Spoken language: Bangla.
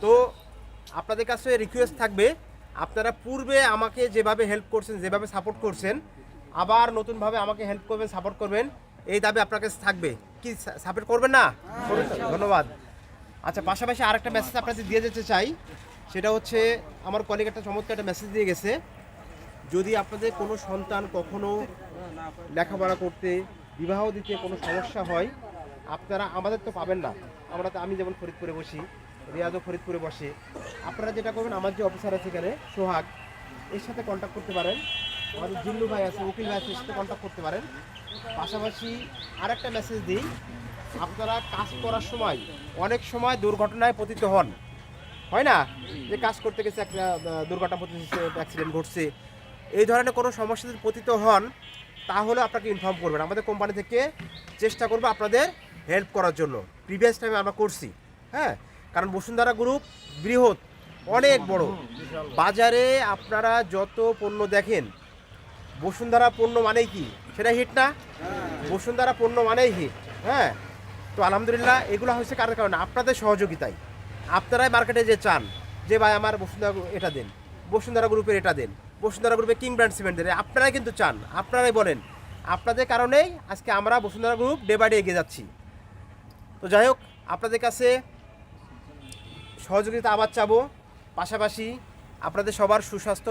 তো আপনাদের কাছে রিকোয়েস্ট থাকবে, আপনারা পূর্বে আমাকে যেভাবে হেল্প করছেন, যেভাবে সাপোর্ট করছেন, আবার নতুনভাবে আমাকে হেল্প করবেন, সাপোর্ট করবেন, এই দাবি আপনার কাছে থাকবে। কি সাপোর্ট করবেন না? ধন্যবাদ। আচ্ছা, পাশাপাশি আরেকটা মেসেজ আপনাদের দিয়ে যেতে চাই, সেটা হচ্ছে আমার কলিগ একটা চমৎকার একটা মেসেজ দিয়ে গেছে। যদি আপনাদের কোনো সন্তান কখনো লেখাপড়া করতে, বিবাহ দিতে কোনো সমস্যা হয়, আপনারা আমাদের তো পাবেন না। আমি যেমন ফরিদপুরে বসি, রিয়াজও ফরিদপুরে বসে। আপনারা যেটা করবেন, আমার যে অফিসার আছে এখানে সোহাগ, এর সাথে কন্ট্যাক্ট করতে পারেন। আমাদের জিল্লু ভাই আছে, উকিল ভাই আছে, এর সাথে কন্ট্যাক্ট করতে পারেন। পাশাপাশি আরেকটা মেসেজ দিই, আপনারা কাজ করার সময় অনেক সময় দুর্ঘটনায় পতিত হন, হয় না? যে কাজ করতে গেছে একটা দুর্ঘটনা ঘটেছে, অ্যাক্সিডেন্ট ঘটছে, এই ধরনের কোনো সমস্যা যদি পতিত হন, তাহলে আপনাকে ইনফর্ম করবেন। আমাদের কোম্পানি থেকে চেষ্টা করবো আপনাদের হেল্প করার জন্য। প্রিভিয়াস টাইমে আমরা করছি, হ্যাঁ। কারণ বসুন্ধরা গ্রুপ বৃহৎ, অনেক বড়। বাজারে আপনারা যত পণ্য দেখেন, বসুন্ধরা পণ্য মানেই কি, সেটা হিট না? বসুন্ধরা পণ্য মানেই হিট, হ্যাঁ। তো আলহামদুলিল্লাহ, এগুলো হচ্ছে কারোর কারণে আপনাদের সহযোগিতায়। আপনারাই মার্কেটে যে চান যে ভাই আমার বসুন্ধরা এটা দেন, বসুন্ধরা গ্রুপের এটা দেন, বসুন্ধরা গ্রুপে কিং ব্র্যান্ড সিমেন্ট দেন, আপনারাই কিন্তু চান, আপনারাই বলেন। আপনাদের কারণেই আজকে আমরা Bashundhara group day by day এগিয়ে যাচ্ছি। তো যাই হোক, আপনাদের কাছে সহযোগিতা আবার চাবো। পাশাপাশি আপনাদের সবার সুস্বাস্থ্য